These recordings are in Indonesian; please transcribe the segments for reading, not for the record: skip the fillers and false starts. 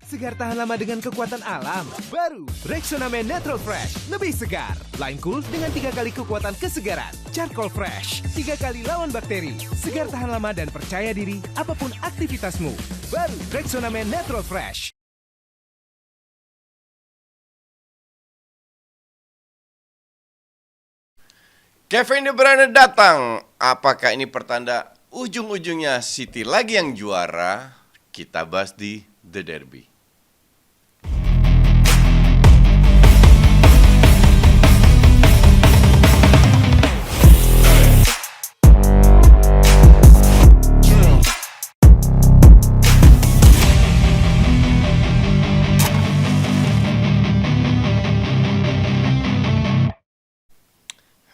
Segar tahan lama dengan kekuatan alam. Baru Rexona Men Natural Fresh. Lebih segar. Lime Cool dengan 3 kali kekuatan kesegaran. Charcoal Fresh. 3 kali lawan bakteri. Segar tahan lama dan percaya diri apapun aktivitasmu. Baru Rexona Men Natural Fresh. Kevin De Bruyne datang. Apakah ini pertanda ujung-ujungnya City lagi yang juara? Kita bahas di The Derby.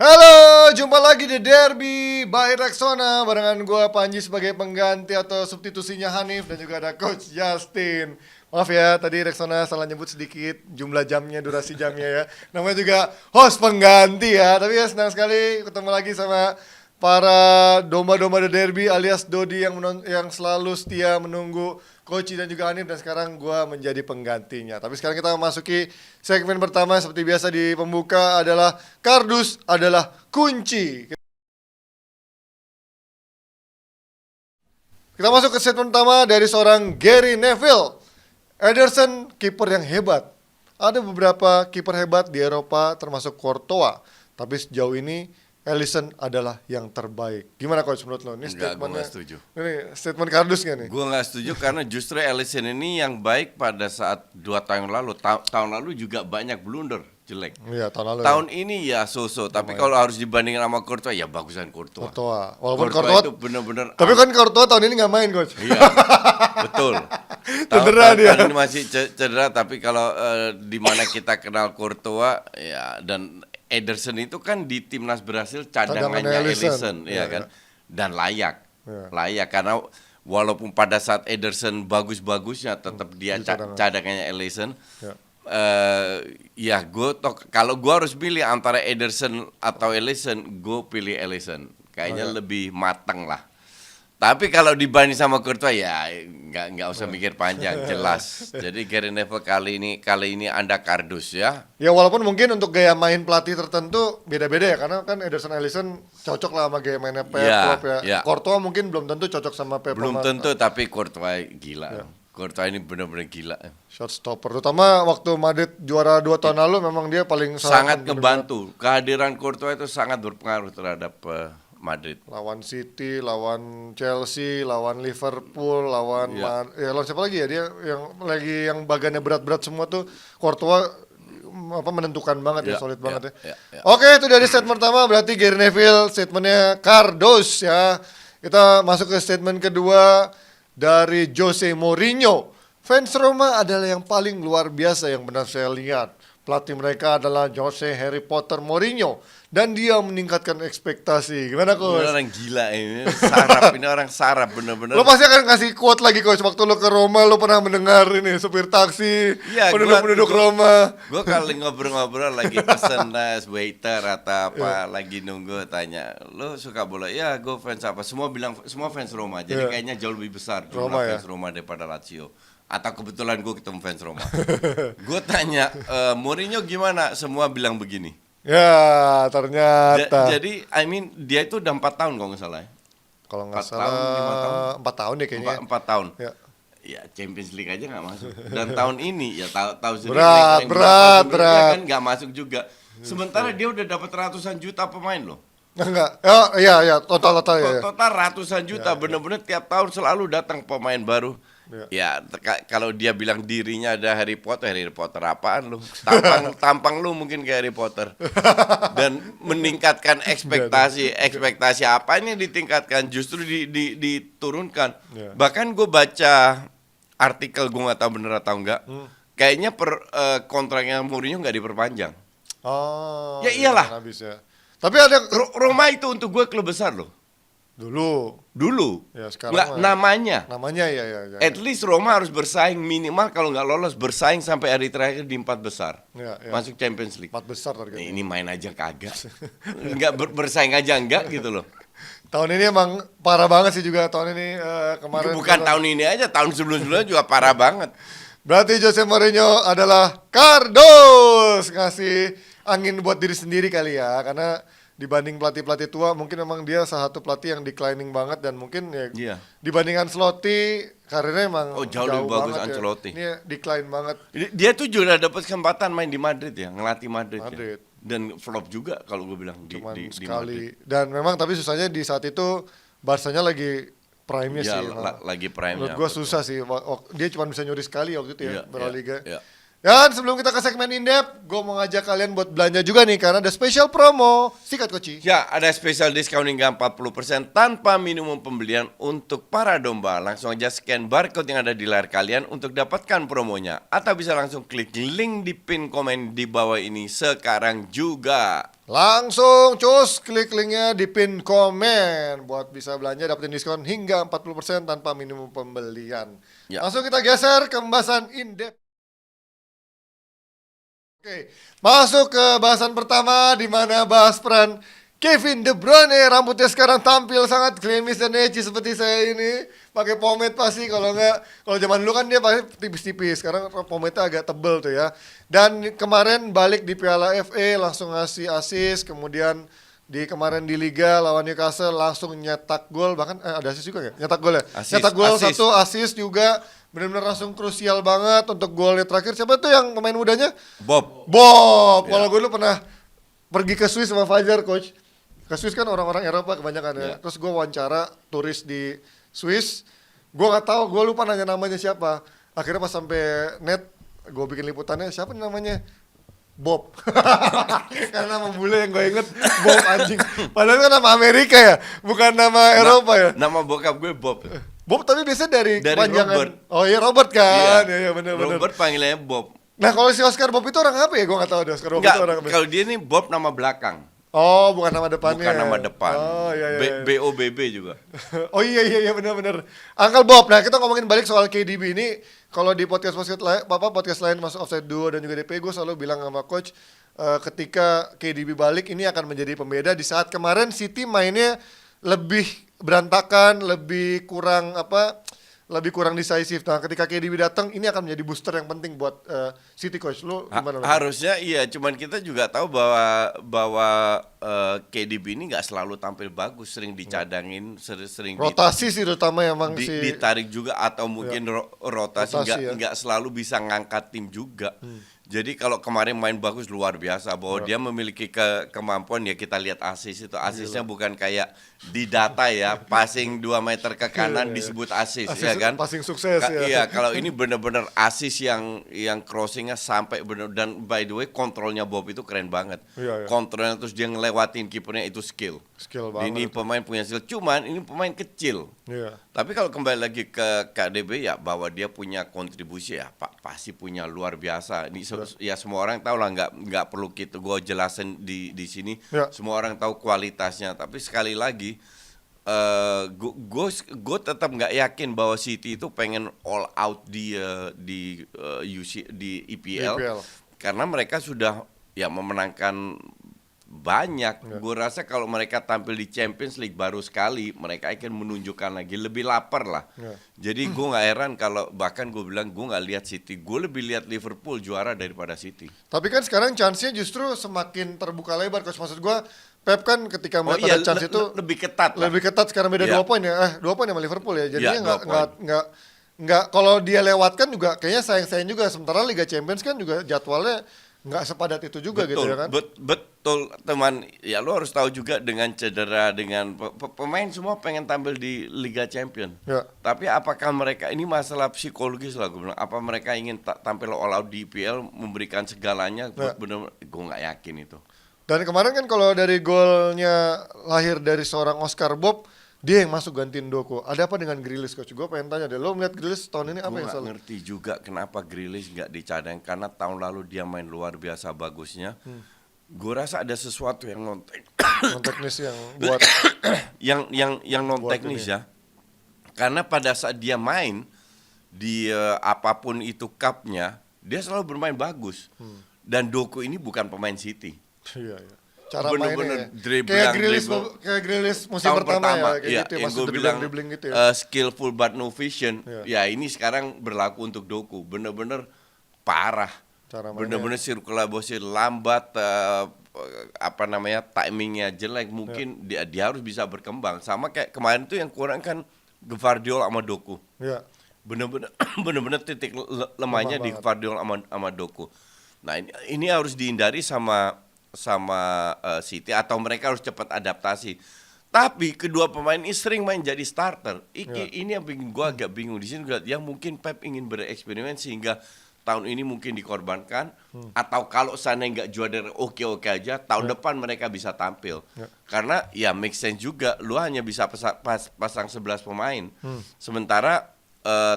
Halo, jumpa lagi di Derby by Rexona. Barengan gue Panji sebagai pengganti atau substitusinya Hanif. Dan juga ada Coach Justin. Maaf ya, tadi Rexona salah nyebut sedikit jumlah jamnya, durasi jamnya ya. Namanya juga host pengganti ya. Tapi ya senang sekali ketemu lagi sama para domba-domba The Derby alias Dodi yang selalu setia menunggu Coach dan juga Hanif, dan sekarang gue menjadi penggantinya. Tapi sekarang kita memasuki segmen pertama. Seperti biasa di pembuka adalah kardus adalah kunci. Kita masuk ke segmen pertama dari seorang Gary Neville. Ederson, kiper yang hebat. Ada beberapa kiper hebat di Eropa termasuk Courtois. Tapi sejauh ini Alisson adalah yang terbaik. Gimana Coach menurut lo? Ini Enggak, gue gak setuju. Ini statement kardus gak nih? Gue gak setuju karena justru Alisson ini yang baik pada saat 2 tahun lalu. Tahun lalu juga banyak blunder, jelek. Iya, tahun lalu. Tahun ini ya so-so. Tapi kalau harus dibandingin sama Courtois, ya bagusan Courtois. Walaupun Courtois itu bener-bener. Tapi kan Courtois tahun ini gak main Coach. Iya, betul. Cedera dia. Tahun ini masih cedera, tapi kalau di mana kita kenal Courtois ya, dan Ederson itu kan di timnas Brasil cadangannya Alisson, ya kan, dan layak karena walaupun pada saat Ederson bagus-bagusnya tetap dia cadangannya Alisson. Ya kalau gue harus pilih antara Ederson atau Alisson, gue pilih Alisson, kayaknya lebih matang lah. Tapi kalau dibanding sama Courtois ya nggak usah mikir panjang, jelas. Jadi Gary Neville kali ini Anda kardus ya. Ya walaupun mungkin untuk gaya main pelatih tertentu beda-beda ya, karena kan Ederson Alisson cocok lah sama gaya mainnya Pep ya. Courtois mungkin belum tentu cocok sama Pep. Belum tentu, tapi Courtois gila. Ya. Courtois ini benar-benar gila. Shot stopper, terutama waktu Madrid juara 2 tahun lalu memang dia paling sangat ngebantu. Kehadiran Courtois itu sangat berpengaruh terhadap Madrid. Lawan City, lawan Chelsea, lawan Liverpool, lawan lawan siapa lagi ya, dia yang bagannya berat-berat semua tuh Courtois menentukan banget solid banget ya. Oke, itu dari statement pertama, berarti Gary Neville statementnya kardus ya. Kita masuk ke statement kedua dari Jose Mourinho. Fans Roma adalah yang paling luar biasa yang benar saya lihat. Pelatih mereka adalah Jose Harry Potter Mourinho, dan dia meningkatkan ekspektasi. Gimana Coach? Ini orang gila ini, sarap. Ini orang sarap bener-bener. Lo pasti akan kasih quote lagi Coach. Waktu lo ke Roma lo pernah mendengar ini supir taksi, penduduk Roma. Gue kali ngobrol-ngobrol lagi pesen waiter atau apa, lagi nunggu, tanya lo suka bola? Ya gue fans apa? Semua fans Roma. Jadi kayaknya jauh lebih besar jumlah fans Roma daripada Lazio. Atau kebetulan gue ketemu fans Roma. Gue tanya, Mourinho gimana? Semua bilang begini. Ya, ternyata. Jadi, dia itu udah 4 tahun kalau nggak salah ya. Kalau nggak salah 4 tahun ya kayaknya. 4 tahun. Ya, Champions League aja nggak masuk. Dan tahun ini, ya tahu sendiri. Berat. Kan nggak masuk juga. Sementara dia udah dapat ratusan juta pemain loh. Enggak, total ya. Total ratusan juta, bener-bener tiap tahun selalu datang pemain baru. Ya, kalau dia bilang dirinya ada Harry Potter apaan lu? Tampang lu mungkin kayak Harry Potter. Dan meningkatkan ekspektasi apa ini ditingkatkan, justru diturunkan. Bahkan gue baca artikel, gue nggak tahu bener atau enggak. Kayaknya kontraknya Mourinho nggak diperpanjang. Oh. Ya iyalah. Tapi ada Roma itu untuk gue klub besar loh. Dulu. Ya, sekarang nggak namanya ya. At least Roma harus bersaing minimal, kalau nggak lolos bersaing sampai hari terakhir di 4 besar. Masuk Champions League. 4 besar targetnya. Ini main aja kagak. Nggak bersaing aja enggak gitu loh. Tahun ini emang parah banget sih juga tahun ini kemarin. Bukan tahun ini aja, tahun sebelum-sebelumnya juga parah banget. Berarti Jose Mourinho adalah kardus, ngasih angin buat diri sendiri kali ya, karena dibanding pelatih-pelatih tua mungkin memang dia salah satu pelatih yang declining banget dan mungkin ya Iya. dibanding Ancelotti karirnya emang Jauh lebih bagus banget Ancelotti. Ya. Ini decline banget. Dia tuh juga dapat kesempatan main di Madrid ya, ngelatih Madrid. Madrid. Ya. Dan flop juga kalau gue bilang Cuman di sekali. Madrid. Dan memang tapi susahnya di saat itu Barsanya lagi prime-nya Ya, sih. Emang. lagi prime-nya. Menurut gua susah sih. Dia cuma bisa nyuri sekali waktu itu ya, Iya, Berliga. iya. Dan sebelum kita ke segmen in-depth, gue mau ngajak kalian buat belanja juga nih karena ada special promo. Sikat Koci. Ya, ada special discount hingga 40% tanpa minimum pembelian untuk para domba. Langsung aja scan barcode yang ada di layar kalian untuk dapatkan promonya. Atau bisa langsung klik link di pin komen di bawah ini sekarang juga. Langsung cus klik linknya di pin komen buat bisa belanja dapetin diskon hingga 40% tanpa minimum pembelian. Ya. Langsung kita geser ke pembahasan in-depth. Oke, masuk ke bahasan pertama di mana bahas peran Kevin De Bruyne. Rambutnya sekarang tampil sangat klimis dan edgy seperti saya ini. Pakai pomade pasti, kalau zaman dulu kan dia pakai tipis-tipis. Sekarang pomade-nya agak tebel tuh ya. Dan kemarin balik di Piala FA langsung ngasih assist, kemudian kemarin di Liga lawan Newcastle langsung nyetak gol, bahkan ada assist juga ya? Nyetak gol ya? Assist, Nyetak gol assist. 1, assist juga. Benar-benar langsung krusial banget untuk golnya terakhir. Siapa tuh yang pemain mudanya? Bob. Kalau gue dulu pernah pergi ke Swiss sama Fajar, coach. Ke Swiss kan orang-orang Eropa kebanyakan ya. Terus gue wawancara turis di Swiss. Gue nggak tahu, gue lupa nanya namanya siapa. Akhirnya pas sampai net, gue bikin liputannya, siapa nih namanya? Bob. Karena nama bule yang gue inget Bob anjing. Padahal kan nama Amerika ya, bukan nama Eropa ya. Nama bokap gue Bob. Bob tapi biasanya dari kepanjangan. Robert. Oh iya Robert kan. Iya benar-benar. Robert panggilannya Bob. Nah kalau si Oscar Bob itu orang apa ya? Gue nggak tahu deh. Oscar Bob Enggak, itu orang apa? kalau dia nih Bob nama belakang. Oh bukan nama depannya. Bukan nama depan. Oh iya. BOBB juga. Oh iya benar-benar. Uncle Bob. Nah kita ngomongin balik soal KDB ini. Kalau di podcast lain masuk Offside Duo dan juga DP, gue selalu bilang sama coach ketika KDB balik ini akan menjadi pembeda. Di saat kemarin City mainnya lebih berantakan, lebih kurang decisive. Nah, ketika KDB datang, ini akan menjadi booster yang penting buat City, coach. Lu gimana? Harusnya iya, cuman kita juga tahu bahwa KDB ini nggak selalu tampil bagus, sering dicadangin, sering Rotasi sih terutama emang ditarik juga atau mungkin rotasi ya. nggak selalu bisa ngangkat tim juga. Jadi kalau kemarin main bagus luar biasa bahwa dia memiliki kemampuan ya, kita lihat assist itu. Assistnya bukan kayak di data ya, passing 2 meter ke kanan disebut assist ya kan. Passing sukses ya. Iya, kalau ini benar-benar assist yang crossingnya sampai benar, dan by the way kontrolnya Bob itu keren banget. Iya. Kontrolnya terus dia ngelewatin kipernya, itu skill. banget. Ini pemain punya skill, cuman ini pemain kecil. Iya. Tapi kalau kembali lagi ke KDB ya, bahwa dia punya kontribusi ya pasti punya luar biasa. Ini ya semua orang tahu lah, nggak perlu kita gue jelasin di sini. Ya. Semua orang tahu kualitasnya. Tapi sekali lagi gue tetap nggak yakin bahwa City itu pengen all out di EPL. Karena mereka sudah ya memenangkan banyak. Gue rasa kalau mereka tampil di Champions League baru sekali, mereka akan menunjukkan lagi, lebih lapar lah. Jadi gue nggak heran kalau bahkan gue bilang gue nggak lihat City, gue lebih lihat Liverpool juara daripada City. Tapi kan sekarang chance-nya justru semakin terbuka lebar. Coach, maksud gue Pep kan ketika melihat ada chance itu lebih ketat lah. Lebih ketat, sekarang beda 2 poin ya. 2 poin sama Liverpool ya. Jadinya nggak kalau dia lewatkan juga kayaknya sayang juga. Sementara Liga Champions kan juga jadwalnya nggak sepadat itu juga. Betul, gitu ya kan. Betul teman, ya lo harus tahu juga dengan cedera, dengan pemain semua pengen tampil di Liga Champion. Ya. Tapi apakah mereka, ini masalah psikologis lah gue bilang, apa mereka ingin tampil all out di IPL, memberikan segalanya? Bener, gue nggak yakin itu. Dan kemarin kan kalau dari golnya lahir dari seorang Oscar Bob, dia yang masuk gantiin Doku. Ada apa dengan Grealish, coach? Gue pengen tanya deh, lo melihat Grealish tahun ini apa yang salah? Gue ngerti juga kenapa Grealish nggak dicadang, karena tahun lalu dia main luar biasa bagusnya. Gue rasa ada sesuatu yang non teknis yang buat yang non teknis ya. Karena pada saat dia main di apapun itu cupnya, dia selalu bermain bagus. Dan Doku ini bukan pemain City. Iya. Cara bener-bener mainnya ya. dribbling, Kayak Grealish musim tahun pertama ya, kayak iya, gitu ya, yang masuk gue bilang dribbling gitu ya. skillful but no vision. Iya. Ya ini sekarang berlaku untuk Doku, bener-bener parah. Cara mainnya. Bener-bener sirkulasi lambat, apa namanya, timingnya jelek. Mungkin dia harus bisa berkembang. Sama kayak kemarin tuh yang kurang kan Gvardiol sama Doku. Iya. Bener-bener bener-bener titik lemahnya di banget. Gvardiol sama Doku. Nah ini harus dihindari sama City atau mereka harus cepat adaptasi. Tapi kedua pemain ini sering main jadi starter. Ini yang bikin gua agak bingung di sini. Yang mungkin Pep ingin bereksperimen sehingga tahun ini mungkin dikorbankan, atau kalau sana nggak juara oke aja, tahun depan mereka bisa tampil. Karena ya make sense juga, lu hanya bisa pasang 11 pemain. Sementara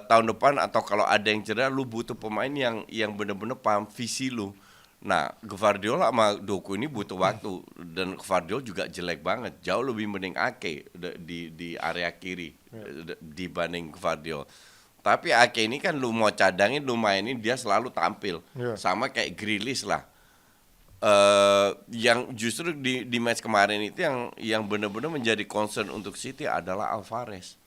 tahun depan atau kalau ada yang cedera, lu butuh pemain yang benar-benar paham visi lu. Nah, Gvardiol sama Doku ini butuh waktu, dan Gvardiol juga jelek banget, jauh lebih mending Ake di area kiri dibanding Gvardiol. Tapi Ake ini kan lu mau cadangin, lu mainin, dia selalu tampil. Sama kayak Grealish lah. Yang justru di match kemarin itu yang benar-benar menjadi concern untuk City adalah Alvarez.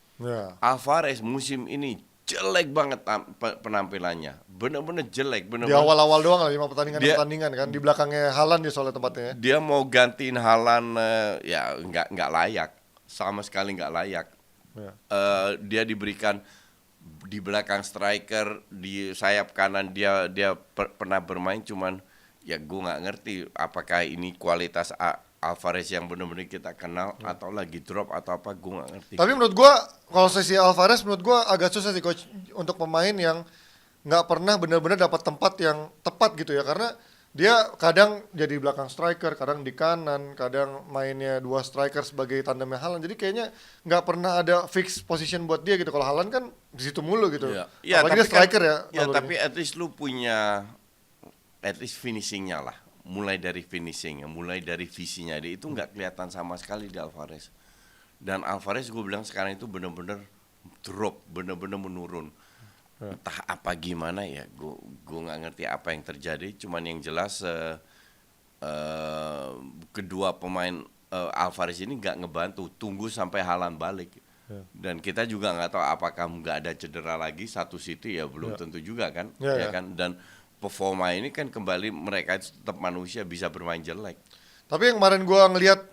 Alvarez musim ini jelek banget penampilannya, bener-bener jelek, Di awal-awal doang lah 5 pertandingan kan, di belakangnya Haaland dia soalnya tempatnya. Dia mau gantiin Haaland, ya nggak layak, sama sekali nggak layak. Dia diberikan di belakang striker, di sayap kanan dia pernah bermain, cuman ya gue nggak ngerti apakah ini kualitas Alvarez yang benar-benar kita kenal atau lagi drop atau apa, gue nggak ngerti. Tapi menurut gua kalau sesi Alvarez menurut gua agak susah sih coach untuk pemain yang nggak pernah benar-benar dapat tempat yang tepat gitu ya, karena dia kadang jadi belakang striker, kadang di kanan, kadang mainnya 2 striker sebagai tandemnya Haaland. Jadi kayaknya nggak pernah ada fix position buat dia gitu. Kalau Haaland kan di situ mulu gitu. Ya, apalagi dia striker kan, ya. Tapi at least lu punya at least finishingnya lah. Mulai dari finishing, mulai dari visinya dia itu nggak kelihatan sama sekali di Alvarez. Dan Alvarez gue bilang sekarang itu benar-benar drop, benar-benar menurun. Entah apa gimana ya, gue nggak ngerti apa yang terjadi. Cuman yang jelas kedua pemain Alvarez ini nggak ngebantu. Tunggu sampai Haaland balik. Dan kita juga nggak tahu apakah nggak ada cedera lagi satu City ya belum tentu juga kan, ya kan. Dan performa ini kan kembali mereka tetap manusia, bisa bermain jelek. Tapi yang kemarin gue ngelihat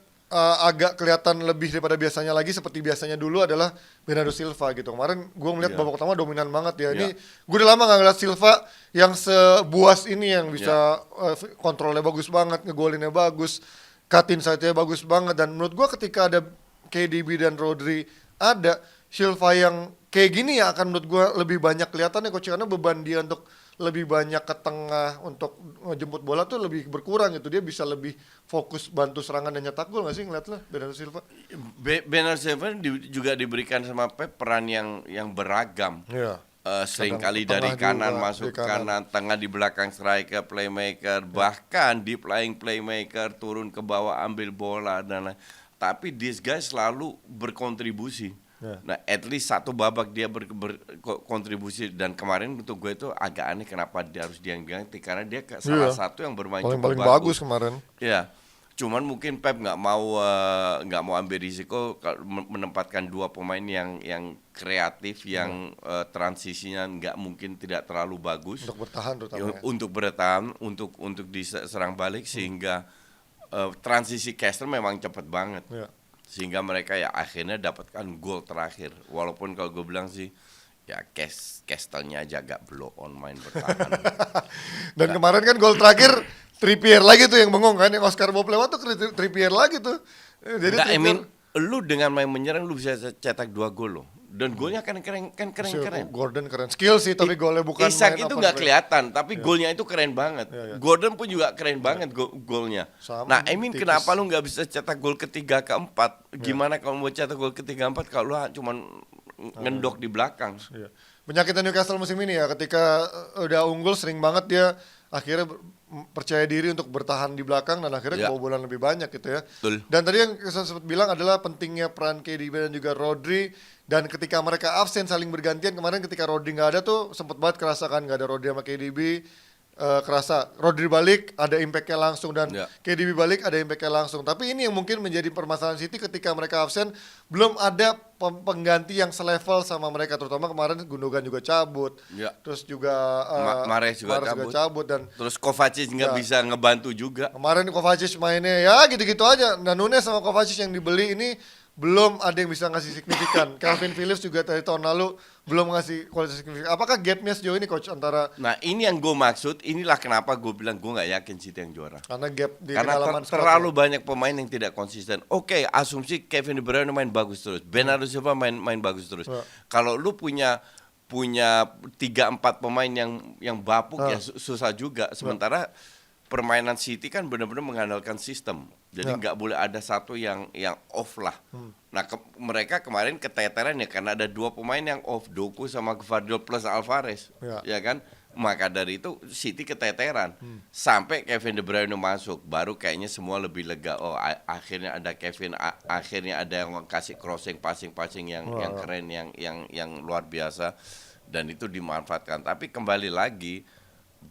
agak kelihatan lebih daripada biasanya lagi, seperti biasanya dulu adalah Bernardo Silva gitu. Kemarin gue ngelihat babak pertama dominan banget ya. Ini gue udah lama gak ngeliat Silva yang sebuas ini, yang bisa kontrolnya bagus banget, ngegolinnya bagus, cut inside-nya bagus banget. Dan menurut gue ketika ada KDB dan Rodri ada, Silva yang kayak gini ya akan menurut gue lebih banyak kelihatannya coach, karena beban dia untuk lebih banyak ke tengah untuk ngejemput bola tuh lebih berkurang gitu. Dia bisa lebih fokus bantu serangan dan nyetak gol nggak sih ngeliat lah Bernardo Silva? Bernardo Silva juga diberikan sama Pep peran yang beragam. Sering kali dari kanan masuk kanan, tengah di belakang striker, playmaker, bahkan deep lying playmaker, turun ke bawah ambil bola dan lain. Tapi this guy selalu berkontribusi. Nah, at least satu babak dia berkontribusi, dan kemarin untuk gue itu agak aneh kenapa dia harus diganti, karena dia salah satu yang bermain paling bagus kemarin. Ya, cuman mungkin Pep nggak mau ambil risiko menempatkan 2 pemain yang kreatif, yang transisinya nggak mungkin tidak terlalu bagus untuk bertahan terutama. Untuk bertahan, untuk diserang balik sehingga transisi Castle memang cepat banget. Sehingga mereka ya akhirnya dapatkan gol terakhir. Walaupun kalau gue bilang sih ya Castle-nya aja agak blow on main bertahan. Dan kemarin kan gol terakhir Trippier lagi tuh yang bengong kan, yang Oscar Bob lewat tuh Trippier lagi tuh. Jadi lu dengan main menyerang lu bisa cetak 2 gol loh. Dan golnya kan keren. Gordon keren. Skill sih, tapi golnya bukan Isak itu nggak kelihatan, tapi golnya itu keren banget. Gordon pun juga keren banget golnya. Nah, kenapa lu nggak bisa cetak gol ketiga keempat? Gimana kalau mau cetak gol ketiga keempat kalau lu cuman ngendok di belakang? Penyakitnya Newcastle musim ini ya, ketika udah unggul sering banget dia akhirnya percaya diri untuk bertahan di belakang dan akhirnya kebobolan lebih banyak gitu ya. Betul. Dan tadi yang saya sempat bilang adalah pentingnya peran KDB dan juga Rodri, dan ketika mereka absen saling bergantian. Kemarin ketika Rodri nggak ada tuh sempet banget kerasakan nggak ada Rodri sama KDB, kerasa Rodri balik ada impact-nya langsung dan Ya. KDB balik ada impact-nya langsung. Tapi ini yang mungkin menjadi permasalahan City ketika mereka absen, belum ada pengganti yang selevel sama mereka, terutama kemarin Gundogan juga cabut. Ya. Terus juga Mahrez juga cabut dan Terus Kovacic nggak Ya. bisa ngebantu juga. kemarin Kovacic mainnya ya gitu-gitu aja. Nah, Nunes sama Kovacic yang dibeli ini belum ada yang bisa ngasih signifikan. Calvin Phillips juga dari tahun lalu belum ngasih kualitas signifikan. Apakah gapnya sejauh ini coach antara Nah ini yang gue maksud, inilah kenapa gue bilang gue nggak yakin City yang juara. karena gap di Karena kedalaman squad terlalu ya? banyak pemain yang tidak konsisten. Oke, asumsi Kevin De Bruyne main bagus terus, Bernardo Silva main bagus terus. Ya. Kalau lu punya 3-4 pemain yang bapuk ya susah juga. Sementara permainan City kan benar-benar mengandalkan sistem. Jadi Ya. nggak boleh ada satu yang off lah. Nah mereka kemarin keteteran ya karena ada 2 pemain yang off, Doku sama Gvardiol plus Alvarez, ya kan? Maka dari itu City keteteran sampai Kevin De Bruyne masuk, baru kayaknya semua lebih lega. Oh akhirnya ada Kevin, akhirnya ada yang kasih crossing, passing yang keren, yang luar biasa, dan itu dimanfaatkan. Tapi kembali lagi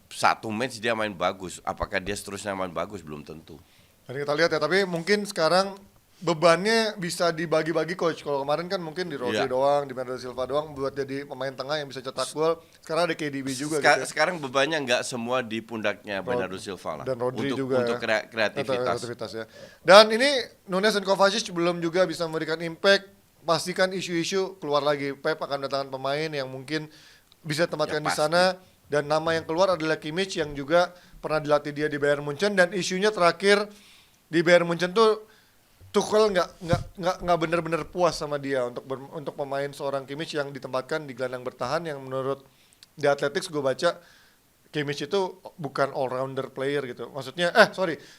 satu match dia main bagus, apakah dia seterusnya main bagus belum tentu. Nanti kita lihat ya, tapi mungkin sekarang bebannya bisa dibagi-bagi coach. Kalau kemarin kan mungkin di Rodri Iya. doang, di Bernardo Silva doang buat jadi pemain tengah yang bisa cetak gol. Sekarang ada KDB juga gitu ya. Sekarang bebannya nggak semua di pundaknya Bernardo Silva lah. Dan Rodri untuk, juga untuk ya. kreativitas. Ya. Dan ini Nunes dan Kovacic belum juga bisa memberikan impact. Pastikan isu-isu keluar lagi. Pep akan mendatangkan pemain yang mungkin bisa tempatkan Ya, di pasti. sana. Dan nama yang keluar adalah Kimmich yang juga pernah dilatih dia di Bayern Munchen. Dan isunya terakhir di Bayern Munchen tuh Tuchel nggak benar-benar puas sama dia untuk pemain seorang Kimmich yang ditempatkan di gelandang bertahan yang menurut The Athletics gue baca Kimmich itu bukan all-rounder player gitu. Maksudnya,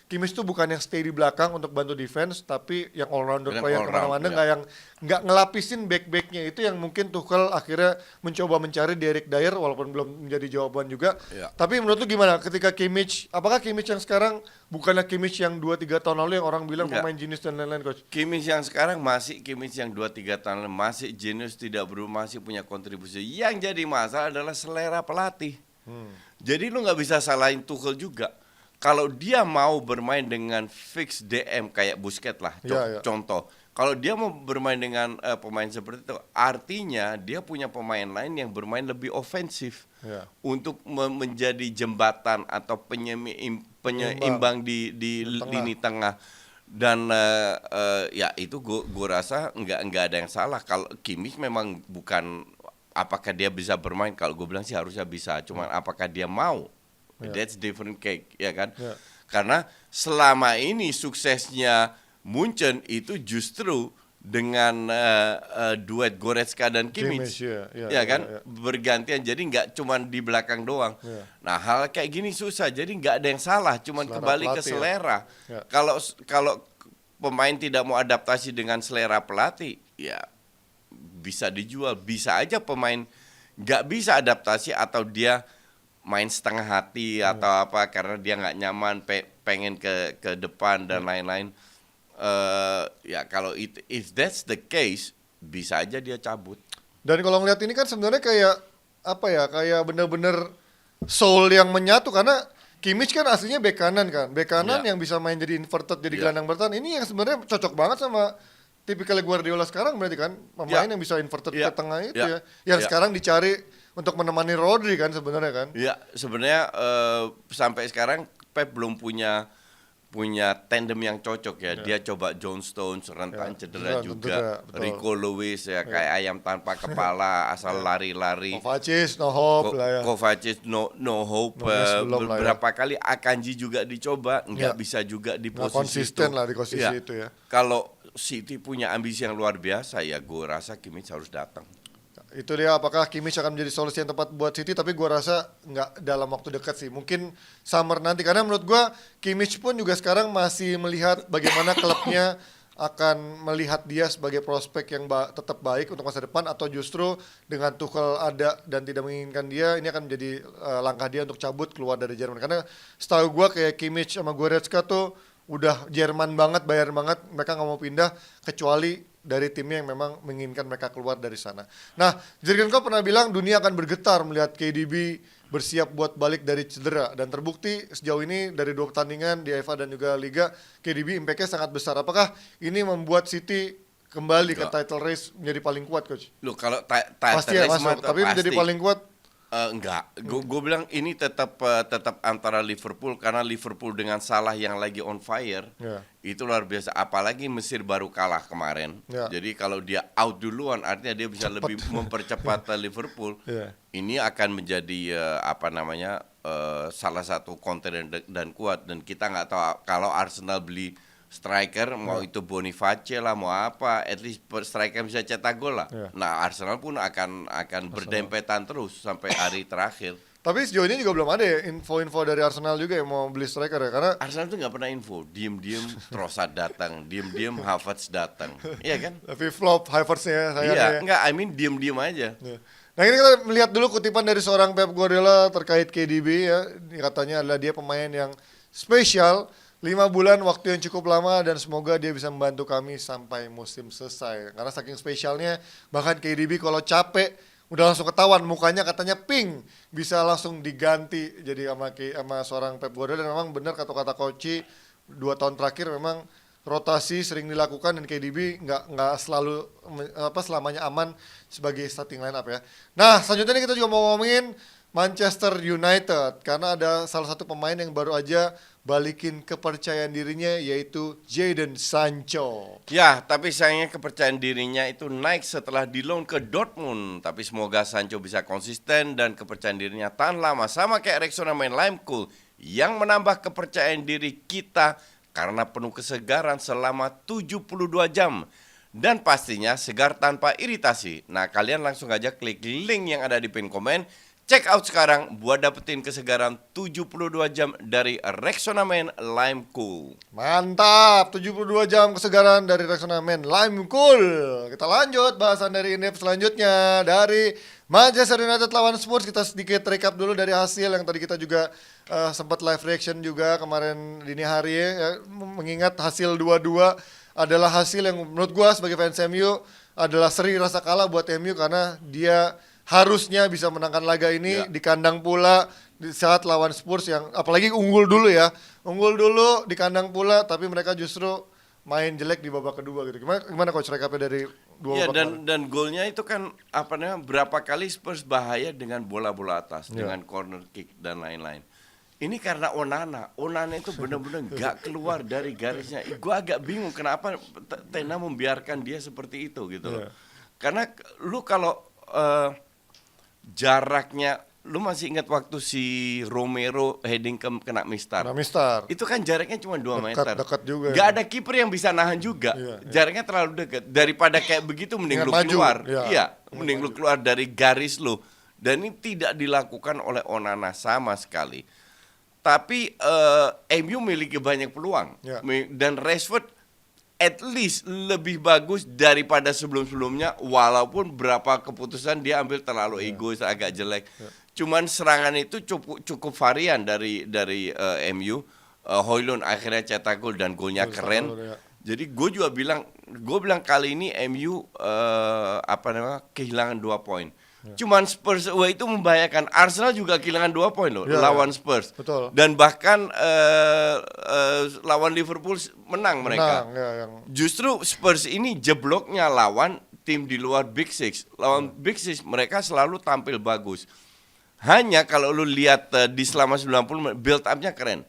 Kimmich itu bukan yang stay di belakang untuk bantu defense, tapi yang all-rounder Yang player all-round, kemana-mana, ya. nggak ngelapisin back-backnya. Itu yang mungkin Tuchel akhirnya mencoba mencari di Eric Dyer, walaupun belum menjadi jawaban juga. Ya. Tapi menurut lu gimana ketika Kimmich, apakah Kimmich yang sekarang bukanlah Kimmich yang 2-3 tahun lalu yang orang bilang Enggak. pemain jenius dan lain-lain coach? Kimmich yang sekarang masih Kimmich yang 2-3 tahun lalu, masih jenius, tidak berubah, masih punya kontribusi. Yang jadi masalah adalah selera pelatih. Jadi lu nggak bisa salahin Tuchel juga. Kalau dia mau bermain dengan fix DM kayak Busquets lah, Ya. contoh. Kalau dia mau bermain dengan pemain seperti itu, artinya dia punya pemain lain yang bermain lebih ofensif Ya. untuk menjadi jembatan atau penyeimbang di Tengah. lini tengah. Dan ya itu gue rasa nggak ada yang salah. Kalau Kimmich memang bukan apakah dia bisa bermain, kalau gue bilang sih harusnya bisa, cuman apakah dia mau, that's different cake, ya kan? Ya. Karena selama ini suksesnya Munchen itu justru dengan duet Goretzka dan Kimmich, ya kan? Bergantian, jadi nggak cuman di belakang doang. Ya. Nah hal kayak gini susah, jadi nggak ada yang salah, cuman Selera kembali ke pelatih, ya. selera. Ya. Kalau pemain tidak mau adaptasi dengan selera pelatih, ya bisa dijual. Bisa aja pemain nggak bisa adaptasi atau dia main setengah hati atau apa karena dia nggak nyaman, pengen ke depan dan lain-lain. Ya kalau if that's the case, bisa aja dia cabut. Dan kalau ngeliat ini kan sebenarnya kayak apa ya, kayak bener-bener soul yang menyatu karena Kimmich kan aslinya bek kanan kan, bek kanan Ya. yang bisa main jadi inverted jadi Ya. gelandang bertahan. Ini yang sebenarnya cocok banget sama tipikal Guardiola sekarang berarti kan, pemain Ya. yang bisa inverted Ya. ke tengah itu Ya. ya, yang Ya. sekarang dicari untuk menemani Rodri kan sebenarnya kan. Ya sebenarnya sampai sekarang Pep belum punya tandem yang cocok ya. Dia coba John Stones rentan Ya, cedera rentan juga, cedera, betul. Rico Lewis ya kayak ayam tanpa kepala asal lari-lari. Kovacic no hope lah ya. Kovacic no hope. Nunes belum lah ya. Beberapa kali Akanji juga dicoba, nggak Ya. bisa juga di Nggak posisi konsisten itu. lah di posisi Ya. itu ya. Kalau City punya ambisi yang luar biasa ya, gue rasa Kimmich harus datang. Itu dia, apakah Kimmich akan menjadi solusi yang tepat buat City, tapi gua rasa nggak dalam waktu dekat sih, mungkin summer nanti, karena menurut gua Kimmich pun juga sekarang masih melihat bagaimana klubnya akan melihat dia sebagai prospek yang tetap baik untuk masa depan, atau justru dengan Tuchel ada dan tidak menginginkan dia, ini akan menjadi langkah dia untuk cabut keluar dari Jerman. Karena setahu gua kayak Kimmich sama Goretzka tuh udah Jerman banget, Bayern banget, mereka nggak mau pindah kecuali dari timnya yang memang menginginkan mereka keluar dari sana. Nah, Jurgen Klopp pernah bilang dunia akan bergetar melihat KDB bersiap buat balik dari cedera, dan terbukti sejauh ini dari 2 pertandingan di FA dan juga Liga, KDB impact-nya sangat besar. Apakah ini membuat City kembali ke title race menjadi paling kuat, coach? Loh, kalau Pasti ya masuk, tapi menjadi paling kuat. Enggak, gue bilang ini tetap antara Liverpool, karena Liverpool dengan Salah yang lagi on fire itu luar biasa. Apalagi Mesir baru kalah kemarin, jadi kalau dia out duluan artinya dia bisa lebih mempercepat Liverpool. Ini akan menjadi salah satu kontender dan kuat, dan kita nggak tahu kalau Arsenal beli striker, mau itu Boniface lah, mau apa, at least striker bisa cetak gol lah. Nah, Arsenal pun akan berdempetan terus sampai hari terakhir. Tapi sejauh ini juga belum ada ya info-info dari Arsenal juga yang mau beli striker ya, karena Arsenal tuh nggak pernah info, diem-diem Trossard datang, diem-diem Havertz datang, iya kan? tapi flop Havertz-nya sayangnya. Iya, Ya. nggak, diem-diem aja. Nah, ini kita melihat dulu kutipan dari seorang Pep Guardiola terkait KDB ya. Katanya adalah dia pemain yang spesial, 5 bulan waktu yang cukup lama, dan semoga dia bisa membantu kami sampai musim selesai. Karena saking spesialnya, bahkan KDB kalau capek udah langsung ketahuan mukanya, katanya pink, bisa langsung diganti jadi sama seorang Pep Guardiola. Dan memang benar kata-kata Koci, 2 tahun terakhir memang rotasi sering dilakukan, dan KDB nggak selalu selamanya aman sebagai starting line up ya. Nah, selanjutnya ini kita juga mau ngomongin Manchester United, karena ada salah satu pemain yang baru aja balikin kepercayaan dirinya, yaitu Jadon Sancho. Ya, tapi sayangnya kepercayaan dirinya itu naik setelah di loan ke Dortmund. Tapi semoga Sancho bisa konsisten dan kepercayaan dirinya tahan lama, sama kayak Rexona main Liverpool yang menambah kepercayaan diri kita karena penuh kesegaran selama 72 jam. Dan pastinya segar tanpa iritasi. Nah, kalian langsung aja klik link yang ada di pin komen. Check out sekarang buat dapetin kesegaran 72 jam dari Rexona Men Lime Cool. Mantap, 72 jam kesegaran dari Rexona Men Lime Cool. Kita lanjut bahasan dari in-depth selanjutnya dari Manchester United lawan Spurs. Kita sedikit recap dulu dari hasil yang tadi kita juga sempat live reaction juga kemarin dini hari ya. Mengingat hasil 2-2 adalah hasil yang menurut gua sebagai fans MU adalah seri rasa kalah buat MU, karena dia harusnya bisa menangkan laga ini di kandang pula di saat lawan Spurs yang apalagi unggul dulu di kandang pula, tapi mereka justru main jelek di babak kedua gitu. Gimana coach recapnya dari dua babak? Dan golnya itu kan berapa kali Spurs bahaya dengan bola-bola atas, dengan corner kick dan lain-lain. Ini karena Onana itu benar-benar nggak keluar dari garisnya. Gue agak bingung kenapa Tena membiarkan dia seperti itu gitu loh. Karena lu kalau jaraknya, lu masih ingat waktu si Romero heading kena Mistar? Itu kan jaraknya cuma 2 meter. Dekat juga. Gak ada kiper yang bisa nahan juga. Jaraknya terlalu dekat. Daripada kayak begitu mending lu keluar. Mending lu keluar dari garis lu. Dan ini tidak dilakukan oleh Onana sama sekali. Tapi MU memiliki banyak peluang. Dan Rashford at least lebih bagus daripada sebelum-sebelumnya, walaupun berapa keputusan dia ambil terlalu egois, agak jelek. Cuman serangan itu cukup varian dari MU. Højlund akhirnya cetak gol dan golnya keren. Jadi gue bilang kali ini MU kehilangan 2 poin. Cuman Spurs away itu membahayakan. Arsenal juga kehilangan 2 poin loh lawan Spurs. Betul. Dan bahkan lawan Liverpool menang mereka. Justru Spurs ini jebloknya lawan tim di luar Big Six. Lawan Big Six mereka selalu tampil bagus. Hanya kalau lu lihat di selama 90 build up-nya keren.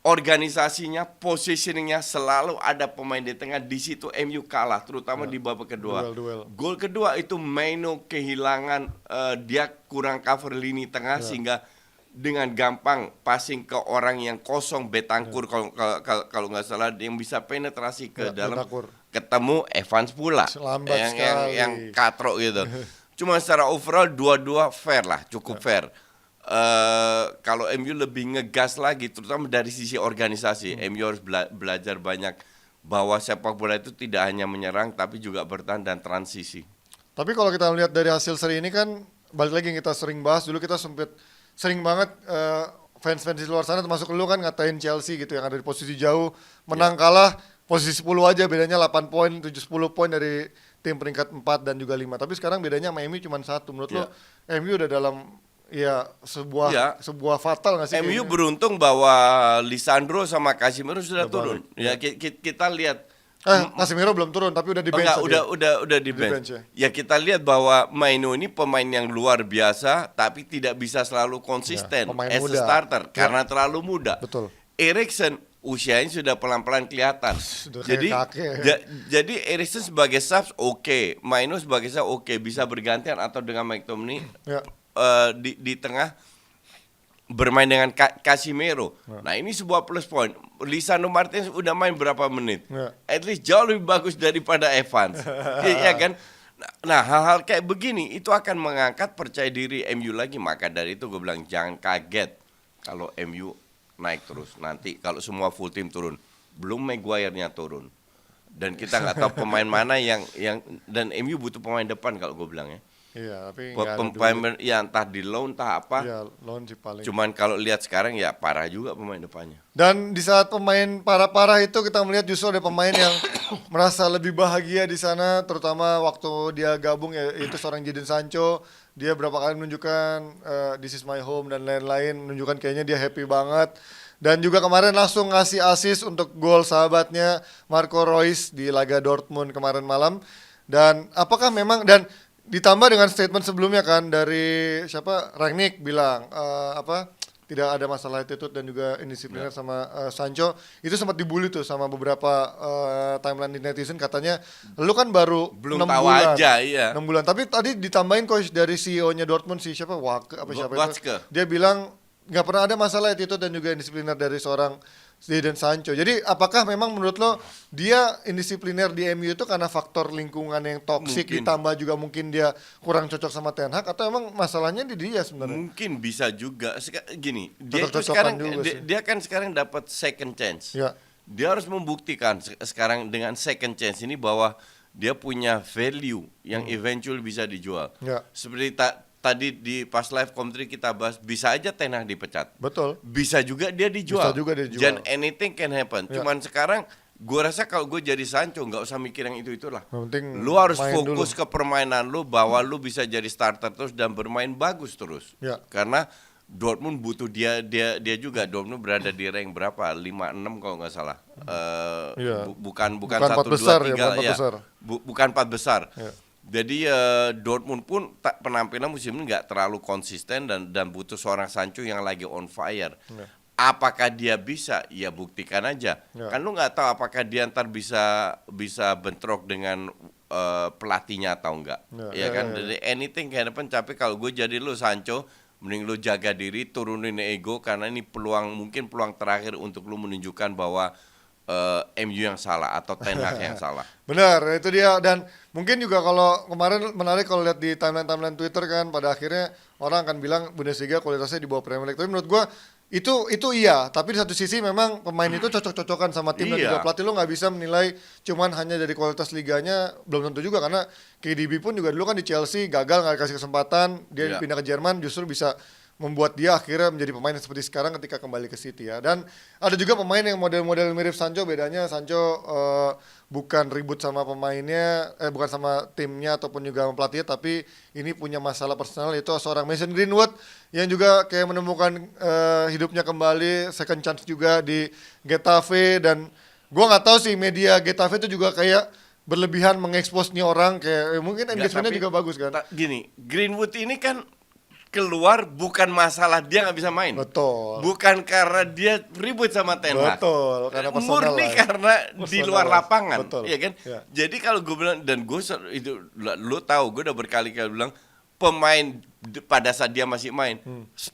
Organisasinya, positioningnya selalu ada pemain di tengah. Di situ MU kalah, terutama di babak kedua. Gol kedua itu Maino kehilangan, dia kurang cover lini tengah sehingga dengan gampang passing ke orang yang kosong, Bentancur kalau nggak salah, yang bisa penetrasi ke dalam. Ketemu Evans pula, yang katro gitu. Cuma secara overall dua-dua fair lah, cukup fair. Kalau MU lebih ngegas lagi, terutama dari sisi organisasi, MU harus belajar banyak bahwa sepak bola itu tidak hanya menyerang tapi juga bertahan dan transisi. Tapi kalau kita lihat dari hasil seri ini kan, balik lagi yang kita sering bahas dulu, kita sering banget fans-fans di luar sana termasuk lu kan ngatain Chelsea gitu yang ada di posisi jauh, menang kalah posisi 10 aja, bedanya 8 poin, 7-10 poin dari tim peringkat 4 dan juga 5. Tapi sekarang bedanya sama MU cuma 1. Menurut lu MU udah dalam ya sebuah Iya. sebuah fatal nggak sih? MU kayaknya? beruntung bahwa Lisandro sama Casemiro sudah Udah turun. Ya kita lihat Casemiro belum turun tapi udah di Oh, bench. enggak, tadi. udah di bench. bench, ya. Ya kita lihat bahwa Maino ini pemain yang luar biasa, tapi tidak bisa selalu konsisten Ya, pemain as a muda. starter Ya. karena terlalu muda. Betul. Eriksen usianya sudah pelan-pelan kelihatan. Sudah kayak Jadi kakek. jadi Eriksen sebagai subs oke, Maino sebagai subs oke, bisa bergantian atau dengan McTominay Ya. di tengah bermain dengan Casemiro. Nah, ini sebuah plus point. Lisandro Martinez udah main berapa menit? Ya. At least jauh lebih bagus daripada Evans. Iya kan? Nah, hal-hal kayak begini itu akan mengangkat percaya diri MU lagi. Maka dari itu gue bilang jangan kaget kalau MU naik terus. Nanti kalau semua full team turun, belum Maguire-nya turun. Dan kita nggak tahu pemain mana yang dan MU butuh pemain depan kalau gue bilang ya. Iya, tapi nggak ada duit. Pemain ya entah di loan entah apa. Iya, loan sih paling. Cuman kalau lihat sekarang ya parah juga pemain depannya. Dan di saat pemain parah-parah itu kita melihat justru ada pemain yang merasa lebih bahagia di sana, terutama waktu dia gabung ya itu seorang Jadon Sancho. Dia berapa kali menunjukkan this is my home dan lain-lain, menunjukkan kayaknya dia happy banget. Dan juga kemarin langsung ngasih assist untuk gol sahabatnya Marco Reus di laga Dortmund kemarin malam. Dan apakah memang dan ditambah dengan statement sebelumnya kan dari siapa Rangnick bilang tidak ada masalah attitude dan juga indisipliner sama Sancho. Itu sempat dibully tuh sama beberapa timeline di netizen, katanya lu kan baru Belum 6 tahu bulan, aja, iya. 6 bulan. Tapi tadi ditambahin coach dari CEO-nya Dortmund siapa Watzke. dia bilang nggak pernah ada masalah attitude dan juga indisipliner dari seorang Jadon Sancho. Jadi apakah memang menurut lo dia indisipliner di MU itu karena faktor lingkungan yang toksik Mungkin. ditambah juga mungkin dia kurang cocok sama Ten Hag, atau emang masalahnya di dia sebenarnya? Mungkin bisa juga. Gini, dia itu Cocok-cocokan sekarang juga sih. dia kan sekarang dapat second chance. Ya. Dia harus membuktikan sekarang dengan second chance ini bahwa dia punya value yang eventually bisa dijual. Ya. Seperti tadi di pas live commentary kita bahas, bisa aja Ten Hag dipecat. Betul. Bisa juga dia dijual. Bisa juga dia dijual. Dan anything can happen. Ya. Cuman sekarang gue rasa kalau gue jadi Sancho nggak usah mikir yang itu-itulah. Yang penting Lu harus main fokus dulu. ke permainan lu bahwa lu bisa jadi starter terus dan bermain bagus terus. Ya. Karena Dortmund butuh dia juga. Dortmund berada di rank berapa? 5-6 kalau nggak salah. Iya. Bukan Bukan 1 empat 2 besar 3 ya, bukan empat besar. Bukan 4 besar. Ya. Jadi Dortmund pun penampilan musim ini nggak terlalu konsisten dan butuh seorang Sancho yang lagi on fire. Ya. Apakah dia bisa? Ya buktikan aja. Ya. Kan lu nggak tahu apakah dia ntar bisa bentrok dengan pelatihnya atau enggak. Ya kan. Jadi anything can happen. Tapi kalau gue jadi lu Sancho, mending lu jaga diri, turunin ego karena ini mungkin peluang terakhir untuk lu menunjukkan bahwa MU yang salah atau Ten Hag yang salah. Benar, itu dia. Dan mungkin juga kalau kemarin menarik kalau lihat di timeline Twitter kan, pada akhirnya orang akan bilang Bundesliga kualitasnya di bawah Premier League. Tapi menurut gua itu iya, tapi di satu sisi memang pemain itu cocok-cocokan sama tim dan Iya. juga pelatih. Lo nggak bisa menilai cuman hanya dari kualitas liganya, belum tentu juga, karena KDB pun juga dulu kan di Chelsea gagal, nggak dikasih kesempatan, dia Iya. pindah ke Jerman justru bisa membuat dia akhirnya menjadi pemain yang seperti sekarang ketika kembali ke City ya. Dan ada juga pemain yang model-model mirip Sancho, bedanya Sancho bukan ribut sama pemainnya, bukan sama timnya ataupun juga sama pelatihnya, tapi ini punya masalah personal, yaitu seorang Mason Greenwood yang juga kayak menemukan hidupnya kembali, second chance juga di Getafe. Dan gua nggak tahu sih media Getafe itu juga kayak berlebihan mengekspos nih orang, kayak mungkin engagementnya juga bagus kan. Gini, Greenwood ini kan keluar bukan masalah dia nggak bisa main. Betul. Bukan karena dia ribut sama Ten Hag. Betul, karena personal Murni lah. karena di Personal luar lah. lapangan, Betul. ya kan? Ya. Jadi kalau gue bilang, dan gue itu lu tahu, gue udah berkali-kali bilang pemain pada saat dia masih main,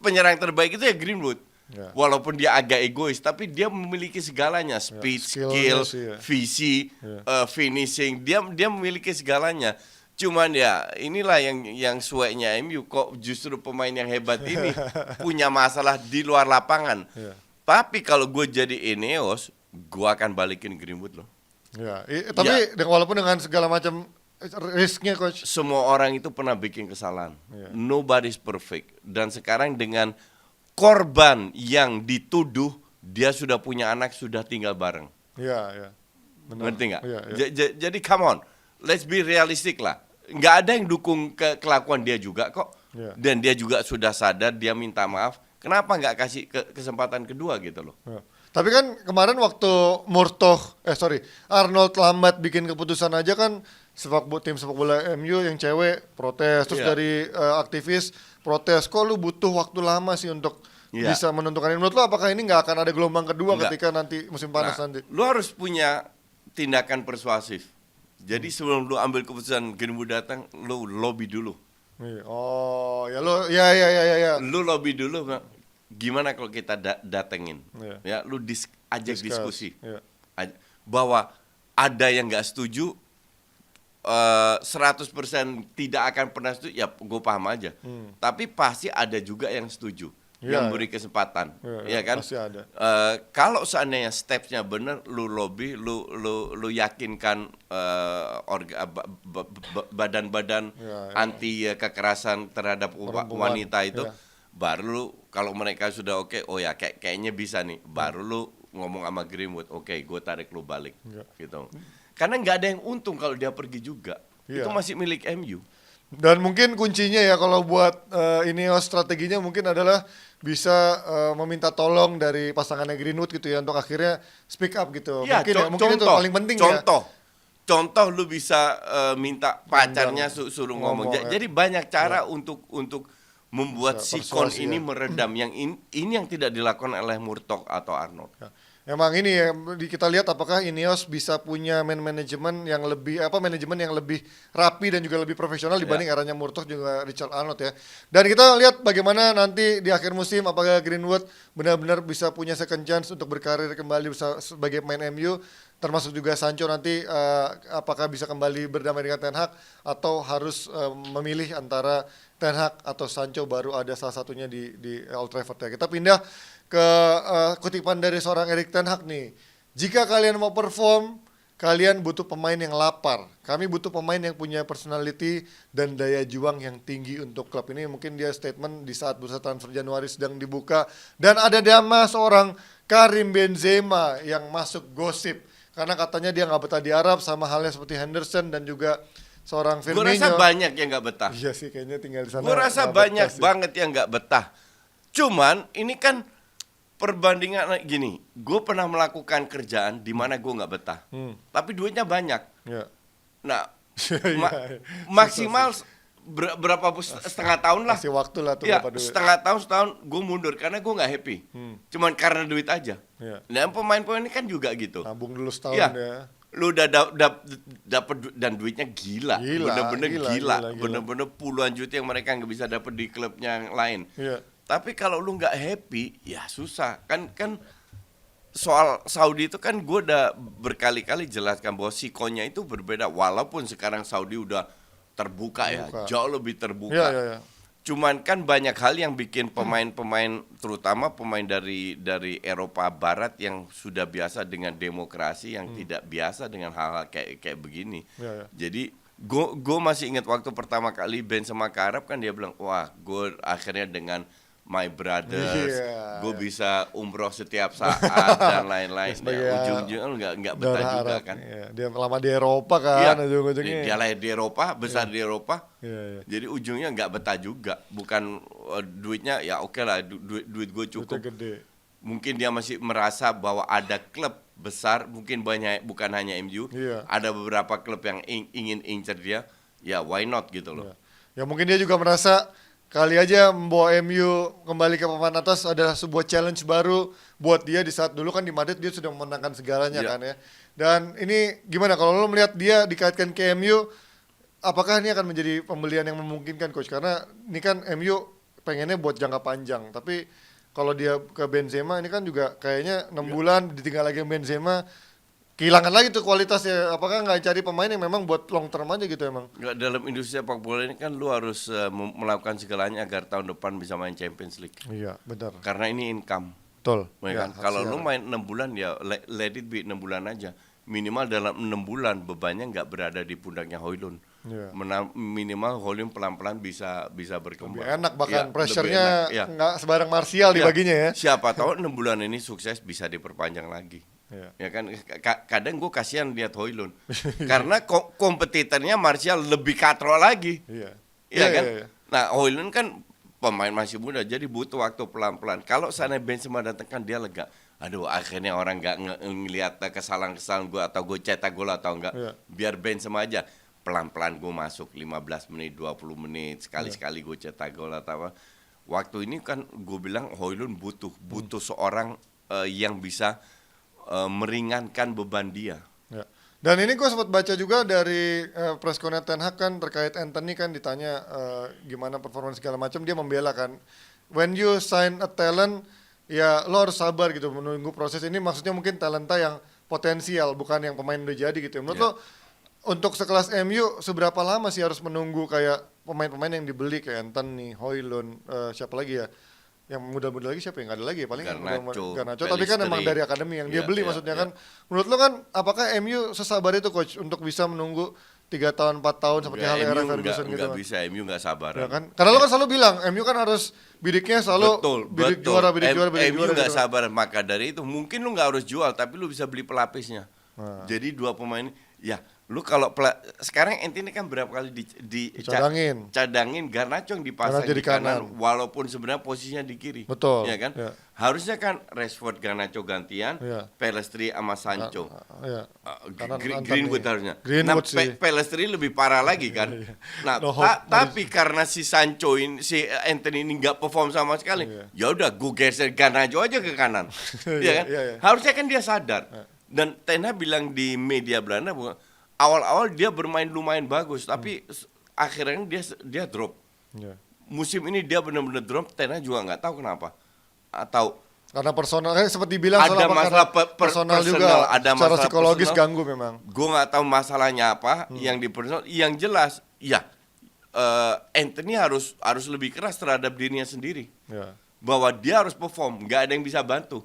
penyerang terbaik itu ya Greenwood. Ya. Walaupun dia agak egois, tapi dia memiliki segalanya, speed, skillnya skill, sih ya. visi, Ya. finishing, dia memiliki segalanya. Cuman ya inilah yang sueknya MU, kok justru pemain yang hebat ini punya masalah di luar lapangan. Ya. Tapi kalau gue jadi Ineos, gue akan balikin Greenwood loh. Ya, tapi walaupun dengan segala macam risknya coach. Semua orang itu pernah bikin kesalahan. Iya. Nobody's perfect. Dan sekarang dengan korban yang dituduh, dia sudah punya anak, sudah tinggal bareng. Iya, iya. Benar. Ngerti nggak? Iya, iya. Jadi come on, let's be realistic lah. Nggak ada yang dukung kelakuan dia juga kok. Iya. Dan dia juga sudah sadar, dia minta maaf. Kenapa nggak kasih kesempatan kedua gitu loh? Ya. Tapi kan kemarin waktu Arnold lambat bikin keputusan aja kan tim sepak bola MU yang cewek protes, terus Iya. dari aktivis protes, kok lu butuh waktu lama sih untuk Iya. bisa menentukan ini. Menurut lu apakah ini nggak akan ada gelombang kedua Nggak. ketika nanti musim panas Nah, nanti? lu harus punya tindakan persuasif. Jadi sebelum lu ambil keputusan Greenwood datang, lu lobby dulu. Iya. Oh, ya lu ya. Lu lobby dulu, Mak. Gimana kalau kita datengin? Iya. Ya, lu ajak Discuss. diskusi. Iya. Bahwa ada yang nggak setuju, 100% tidak akan pernah setuju, ya gue paham aja. Tapi pasti ada juga yang setuju, Iya, yang beri kesempatan, Iya, ya kan? pasti ada. Kalau seandainya stepsnya benar, lu lobby, lu yakinkan badan-badan Iya. anti kekerasan terhadap Perempuan, wanita itu, iya. baru lu kalau mereka sudah oke, oh ya kayaknya bisa nih, baru lu ngomong sama Greenwood, oke, gue tarik lu balik, Iya. gitu. Karena nggak ada yang untung kalau dia pergi juga, Iya. itu masih milik MU. Dan mungkin kuncinya ya kalau buat Ineos strateginya mungkin adalah bisa meminta tolong dari pasangannya Greenwood gitu ya untuk akhirnya speak up gitu. Ya, Mungkin itu paling penting ya. Contoh lu bisa minta pacarnya suruh ngomong. Ngomong, ya. Jadi banyak cara untuk membuat Bisa sikon persuasi, ini ya. meredam. Yang ini yang tidak dilakukan oleh Murtough atau Arnold. Ya. Emang ini ya kita lihat apakah Ineos bisa punya manajemen yang lebih rapi dan juga lebih profesional dibanding eranya Murtough juga Richard Arnold ya. Dan kita lihat bagaimana nanti di akhir musim apakah Greenwood benar-benar bisa punya second chance untuk berkarir kembali sebagai pemain MU, termasuk juga Sancho nanti apakah bisa kembali berdamai dengan Ten Hag atau harus memilih antara Ten Hag atau Sancho, baru ada salah satunya di Old Trafford ya. Kita pindah ke kutipan dari seorang Erik Ten Hag nih. Jika kalian mau perform, kalian butuh pemain yang lapar. Kami butuh pemain yang punya personality dan daya juang yang tinggi untuk klub ini. Mungkin dia statement di saat bursa transfer Januari sedang dibuka. Dan ada nama seorang Karim Benzema yang masuk gosip. Karena katanya dia nggak betah di Arab, sama halnya seperti Henderson dan juga seorang Gue Firmino. rasa banyak yang nggak betah. Iya sih, kayaknya tinggal di sana. Gue rasa nggak banyak betah sih. banget yang nggak betah. Cuman ini kan perbandingan gini. Gue pernah melakukan kerjaan di mana gue nggak betah. Tapi duitnya banyak. Ya. Nah, Iya. maksimal berapa setengah tahun lah. Kasih waktu lah tuh Ya, berapa duit. setengah tahun, setahun gue mundur karena gue nggak happy. Cuman karena duit aja. Iya. Dan pemain-pemain ini kan juga gitu. Nabung dulu setahun Iya. ya. Lu udah dapat dan duitnya gila. Bener-bener gila. Bener-bener puluhan juta yang mereka nggak bisa dapat di klubnya yang lain. Iya. Tapi kalau lu nggak happy, ya susah. Kan soal Saudi itu kan gue udah berkali-kali jelaskan bahwa sikonya itu berbeda. Walaupun sekarang Saudi udah terbuka ya, jauh lebih terbuka. Iya. Cuman kan banyak hal yang bikin pemain-pemain, terutama pemain dari Eropa Barat yang sudah biasa dengan demokrasi, yang tidak biasa dengan hal-hal kayak begini. Iya. Jadi gue masih ingat waktu pertama kali Benzema ke Arab kan dia bilang, wah gue akhirnya dengan my brothers, Iya, gue iya. bisa umroh setiap saat dan lain-lain. Sebagai Ya, ujung-ujungnya nggak betah darah juga Arab. kan. Iya. Dia lama di Eropa kan, Iya, ujung-ujungnya. dia lahir di Eropa, besar di Eropa. Iya. Jadi ujungnya nggak betah juga. Bukan duitnya ya oke lah, duit gue cukup. Duitnya gede. Mungkin dia masih merasa bahwa ada klub besar, mungkin bukan hanya MU. Iya. Ada beberapa klub yang ingin incer dia. Ya why not gitu loh. Ya mungkin dia juga merasa kali aja membawa MU kembali ke papan atas adalah sebuah challenge baru buat dia di saat dulu kan di Madrid dia sudah memenangkan segalanya Iya. kan ya. Dan ini gimana kalau lo melihat dia dikaitkan ke MU, apakah ini akan menjadi pembelian yang memungkinkan coach? Karena ini kan MU pengennya buat jangka panjang, tapi kalau dia ke Benzema ini kan juga kayaknya 6 bulan ditinggal lagi Benzema, kehilangan lagi tuh kualitasnya. Apakah nggak cari pemain yang memang buat long term aja gitu emang? Nggak, dalam industri sepak bola ini kan lu harus melakukan segalanya agar tahun depan bisa main Champions League. Iya, benar. Karena ini income. Betul. Ya kan? Kalau lu main 6 bulan ya let it be 6 bulan aja. Minimal dalam 6 bulan bebannya nggak berada di pundaknya Højlund. Iya. Minimal Højlund pelan-pelan bisa berkembang. Lebih enak bahkan Ya, pressure-nya lebih enak, ya. nggak sebarang Martial Ya, dibaginya ya. Siapa tahu 6 bulan ini sukses bisa diperpanjang lagi. Iya. Ya kan kadang gue kasihan lihat Højlund. Karena kompetitornya Martial lebih katrol lagi. Iya. Iya kan? Iya. Nah, Højlund kan pemain masih muda, jadi butuh waktu pelan-pelan. Kalau sana Benzema datang kan dia lega. Aduh, akhirnya orang nggak ngelihat kesalahan-kesalahan gue atau gue cetak gol atau enggak. Iya. Biar Benzema aja pelan-pelan gue masuk 15 menit, 20 menit, sekali-sekali gue cetak gol atau apa. Waktu ini kan gue bilang Højlund butuh seorang yang bisa meringankan beban dia. Ya. Dan ini gue sempat baca juga dari press conference Ten Hag kan terkait Anthony kan ditanya gimana performa segala macam, dia membela kan. When you sign a talent, ya lo harus sabar gitu menunggu proses ini, maksudnya mungkin talenta yang potensial bukan yang pemain udah jadi gitu. Menurut lo untuk sekelas MU seberapa lama sih harus menunggu kayak pemain-pemain yang dibeli kayak Anthony, Højlund, siapa lagi ya? Yang muda-muda lagi siapa yang nggak ada lagi ya? Paling Garnacho, tapi kan emang dari akademi yang dia beli maksudnya kan. Menurut lo kan apakah MU sesabar itu coach untuk bisa menunggu 3 tahun 4 tahun seperti halnya era Ferguson gitu? Nggak bisa, MU nggak sabar. Ya kan? Karena lo kan selalu bilang MU kan harus bidiknya selalu bidik juara. MU nggak gitu. sabar, maka dari itu mungkin lu nggak harus jual, tapi lu bisa beli pelapisnya. Jadi 2 pemain, ya lu kalau sekarang Anthony kan berapa kali cadangin Garnacho yang dipasang di kanan, walaupun sebenarnya posisinya di kiri. Betul. Ya kan? Ya. Harusnya kan Rashford, Garnacho gantian, Pellistri sama Sancho. Greenwood harusnya. Greenwood Pellistri lebih parah lagi kan. Nah, tapi karena si Sancho ini, si Anthony ini nggak perform sama sekali, ya udah gue geser Garnacho aja ke kanan. Ya kan? Harusnya kan dia sadar. Dan Ten Hag bilang di media Belanda bahwa awal-awal dia bermain lumayan bagus, tapi akhirnya dia drop. Musim ini dia benar-benar drop. Ten Hag juga nggak tahu kenapa. Atau karena personal, seperti dibilang ada masalah personal juga, ada secara masalah psikologis personal. ganggu memang. Gue nggak tahu masalahnya apa. Yang di personal, yang jelas, ya Anthony harus lebih keras terhadap dirinya sendiri. Bahwa dia harus perform, nggak ada yang bisa bantu.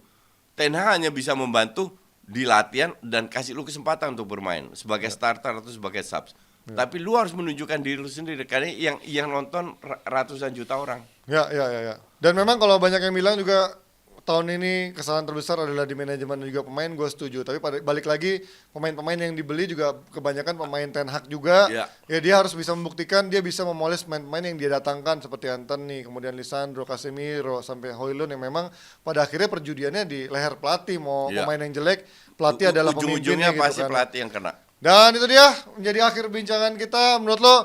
Ten Hag hanya bisa membantu di latihan dan kasih lu kesempatan untuk bermain sebagai starter atau sebagai subs. Tapi lu harus menunjukkan diri lu sendiri karena yang nonton ratusan juta orang. Ya. Dan memang kalau banyak yang bilang juga tahun ini kesalahan terbesar adalah di manajemen dan juga pemain, gue setuju. Tapi balik lagi pemain-pemain yang dibeli juga kebanyakan pemain Ten Hag juga. Ya dia harus bisa membuktikan dia bisa memoles pemain-pemain yang dia datangkan seperti Anthony, kemudian Lisandro, Casemiro, sampai Højlund yang memang pada akhirnya perjudiannya di leher pelatih. Mau pemain yang jelek, pelatih adalah pemimpinnya gitu pasti kan. Pelatih yang kena. Dan itu dia menjadi akhir bincangan kita. Menurut lo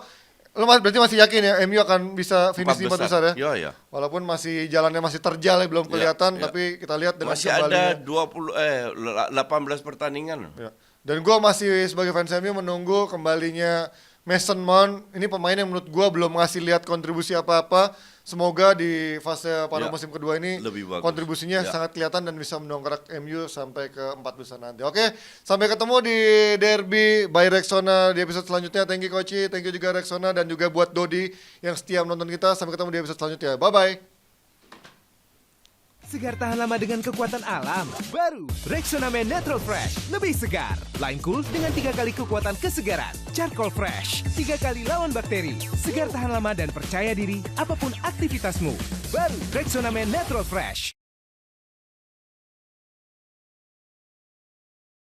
berarti masih yakin ya MU akan bisa finish di 4 besar ya? Iya. Walaupun masih jalannya masih terjal ya, belum kelihatan, tapi kita lihat dengan masih ada 18 pertandingan. Dan gue masih sebagai fans MU menunggu kembalinya Mason Mount. Ini pemain yang menurut gue belum ngasih lihat kontribusi apa-apa. Semoga di fase paruh musim kedua ini kontribusinya sangat kelihatan dan bisa mendongkrak MU sampai ke 4 besar nanti. Oke, sampai ketemu di Derby by Rexona di episode selanjutnya. Thank you Koci, thank you juga Rexona, dan juga buat Dodi yang setia menonton kita. Sampai ketemu di episode selanjutnya. Bye-bye. Segar tahan lama dengan kekuatan alam. Baru Rexona Men Natural Fresh. Lebih segar. Lain cool dengan 3 kali kekuatan kesegaran. Charcoal Fresh. 3 kali lawan bakteri. Segar tahan lama dan percaya diri apapun aktivitasmu. Baru Rexona Men Natural Fresh.